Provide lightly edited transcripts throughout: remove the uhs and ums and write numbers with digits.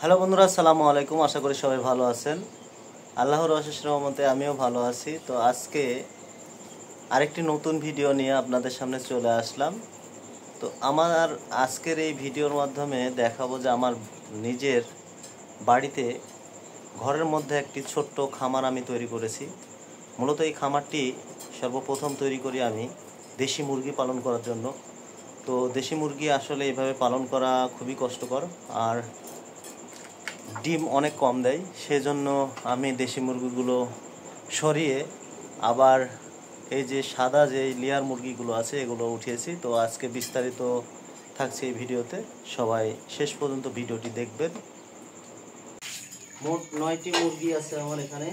Hello বন্ধুরা, আসসালামু আলাইকুম। আশা করি সবাই ভালো আছেন। আল্লাহর অশেষ রহমতে আমিও ভালো আছি। তো আজকে আরেকটি নতুন ভিডিও নিয়ে আপনাদের সামনে চলে আসলাম। তো আমার আজকের এই ভিডিওর মাধ্যমে দেখাবো যে আমার নিজের বাড়িতে ঘরের মধ্যে একটি ছোট্ট খামার আমি তৈরি করেছি। মূলত এই খামারটি সর্বপ্রথম তৈরি করি আমি দেশি মুরগি পালন করার জন্য। তো দেশি মুরগি আসলে এইভাবে পালন করা খুবই কষ্টকর, আর ডিম অনেক কম দেয়। সেজন্য আমি দেশি মুরগিগুলো সরিয়ে আবার এই যে সাদা যে লেয়ার মুরগিগুলো আছে এগুলো উঠিয়েছি। তো আজকে বিস্তারিত থাকছে এই ভিডিওতে, সবাই শেষ পর্যন্ত ভিডিওটি দেখবেন। মোট 9টি মুরগি আছে আমার এখানে।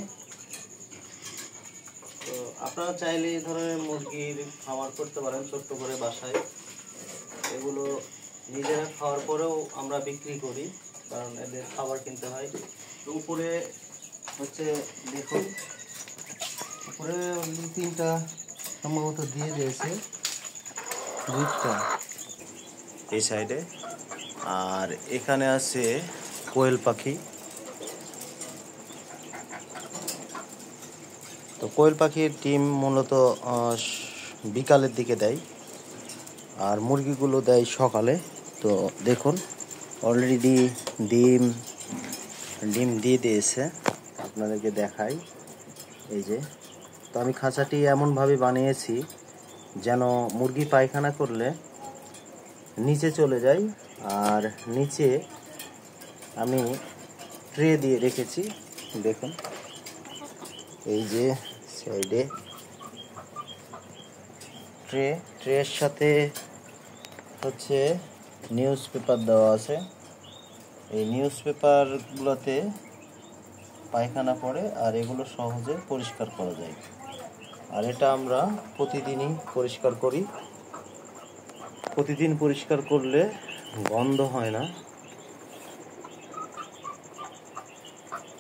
তো আপনারা চাইলে এই ধরনের মুরগির খামার করতে পারেন ছোট্ট করে বাসায়। এগুলো নিজেরা খাওয়ার পরেও আমরা বিক্রি করি, কারণ এদের খাবার কিনতে হয়। তো উপরে হচ্ছে দেখুন, উপরে 3টা সম্ভবত দিয়ে দিয়েছে, 2টা এই সাইডে, আর এখানে আছে কোয়েল পাখি। তো কোয়েল পাখির ডিম মূলত বিকালের দিকে দেয়, আর মুরগিগুলো দেয় সকালে। তো দেখুন অলরেডি ডিম দিয়ে দিয়েছে, আপনাদেরকে দেখাই। এই যে, তো আমি খাঁচাটি এমনভাবে বানিয়েছি যেন মুরগি পায়খানা করলে নিচে চলে যায়, আর নিচে আমি ট্রে দিয়ে রেখেছি। দেখুন এই যে সাইডে ট্রের সাথে হচ্ছে নিউজ পেপার দেওয়া আছে। এই নিউজ পেপারগুলোতে পায়খানা পড়ে, আর এগুলো সহজে পরিষ্কার করা যায়। আর এটা আমরা প্রতিদিনই পরিষ্কার করি। প্রতিদিন পরিষ্কার করলে গন্ধ হয় না।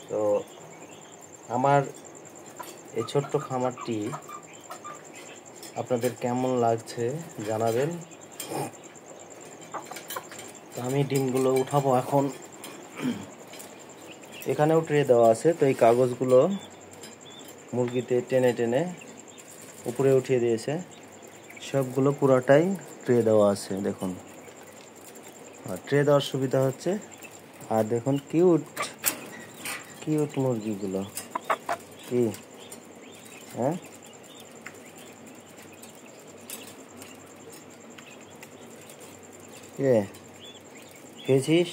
তো আমার এই ছোট্ট খামারটি আপনাদের কেমন লাগছে জানাবেন। তো আমি ডিমগুলো উঠাবো এখন। এখানেও ট্রে দেওয়া আছে। তো এই কাগজগুলো মুরগিতে টেনে টেনে উপরে উঠিয়ে দিয়েছে। সবগুলো পুরাটাই ট্রে দেওয়া আছে দেখুন। আর ট্রে দেওয়ার সুবিধা হচ্ছে, আর দেখুন কিউট মুরগিগুলো কি, হ্যাঁ খেয়েছিস?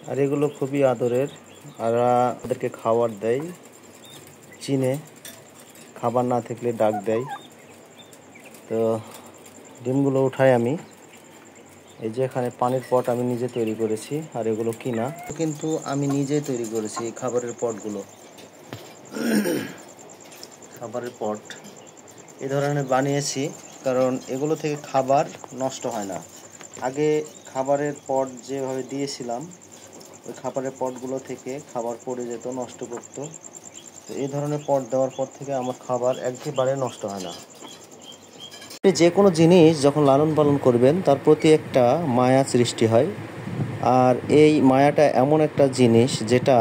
আর এগুলো খুবই আদরের, আর ওদেরকে খাবার দেয়, চিনে খাবার না থাকলে ডাক দেয়। তো ডিমগুলো উঠাই আমি। এই যে এখানে পানির পট আমি নিজে তৈরি করেছি, আর এগুলো কিনা, কিন্তু আমি নিজেই তৈরি করেছি এই খাবারের পটগুলো। খাবারের পট এই ধরনের বানিয়েছি কারণ এগুলো থেকে খাবার নষ্ট হয় না। আগে খাবারের পট যেভাবে দিয়েছিলাম, ওই খাবারের পটগুলো থেকে খাবার পড়ে যেত, নষ্ট করতো। তো এই ধরনের পট দেওয়ার পর থেকে আমার খাবার একেবারে নষ্ট হয় না। আপনি যে কোনো জিনিস যখন লালন পালন করবেন তার প্রতি একটা মায়া সৃষ্টি হয়, আর এই মায়াটা এমন একটা জিনিস যেটা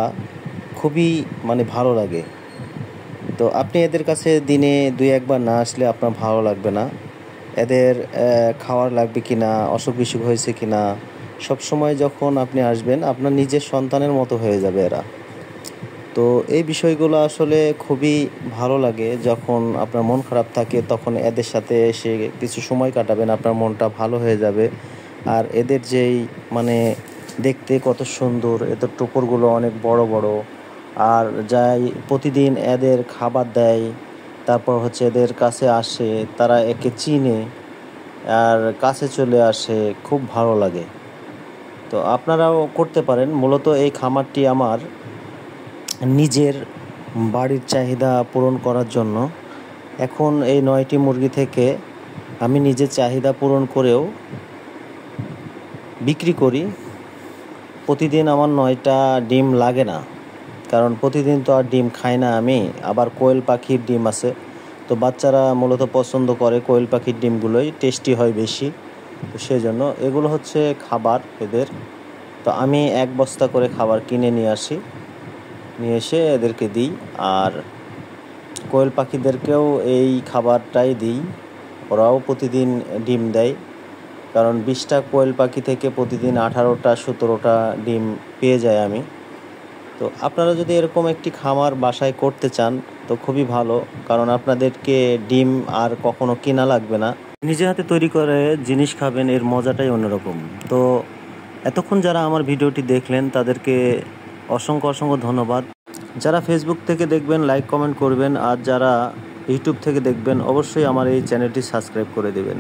খুবই ভালো লাগে। তো আপনি এদের কাছে দিনে 2-1বার না আসলে আপনার ভালো লাগবে না। এদের খাওয়ার লাগবে কিনা, অসুখ বিসুখ হয়েছে কিনা, সবসময় যখন আপনি আসবেন আপনার নিজের সন্তানের মতো হয়ে যাবে এরা। তো এই বিষয়গুলো আসলে খুবই ভালো লাগে। যখন আপনার মন খারাপ থাকে তখন এদের সাথে এসে কিছু সময় কাটাবেন, আপনার মনটা ভালো হয়ে যাবে। আর এদের যেই দেখতে কত সুন্দর, এদের টোপরগুলো অনেক বড় বড়, আর যাই প্রতিদিন এদের খাবার দেয়, তারপর হচ্ছে এদের কাছে আসে, তারা একে চিনে আর কাছে চলে আসে, খুব ভালো লাগে। তো আপনারাও করতে পারেন। মূলত এই খামারটি আমার নিজের বাড়ির চাহিদা পূরণ করার জন্য। এখন এই 9টি মুরগি থেকে আমি নিজের চাহিদা পূরণ করেও বিক্রি করি। প্রতিদিন আমার 9টা ডিম লাগে না, কারণ প্রতিদিন তো আর ডিম খাই না আমি। আবার কোয়েল পাখির ডিম আছে, তো বাচ্চারা মূলত পছন্দ করে কোয়েল পাখির ডিমগুলোই, টেস্টি হয় বেশি। তো সেই জন্য এগুলো হচ্ছে খাবার এদের। তো আমি 1 বস্তা করে খাবার কিনে নিয়ে আসি, নিয়ে এসে এদেরকে দিই। আর কোয়েল পাখিদেরকেও এই খাবারটাই দিই, ওরাও প্রতিদিন ডিম দেয়। কারণ 20টা কোয়েল পাখি থেকে প্রতিদিন 18টা 17টা ডিম পেয়ে যাই আমি। তো আপনারা যদি এরকম একটি খামার বাসায় করতে চান তো খুবই ভালো, কারণ আপনাদেরকে ডিম আর কখনো কেনা লাগবে না, নিজে হাতে তৈরি করে জিনিস খাবেন, এর মজাটাই অন্যরকম। তো এতক্ষণ যারা আমার ভিডিওটি দেখলেন তাদেরকে অসংখ্য অসংখ্য ধন্যবাদ। যারা ফেসবুক থেকে দেখবেন লাইক কমেন্ট করবেন, আর যারা ইউটিউব থেকে দেখবেন অবশ্যই আমার এই চ্যানেলটি সাবস্ক্রাইব করে দেবেন।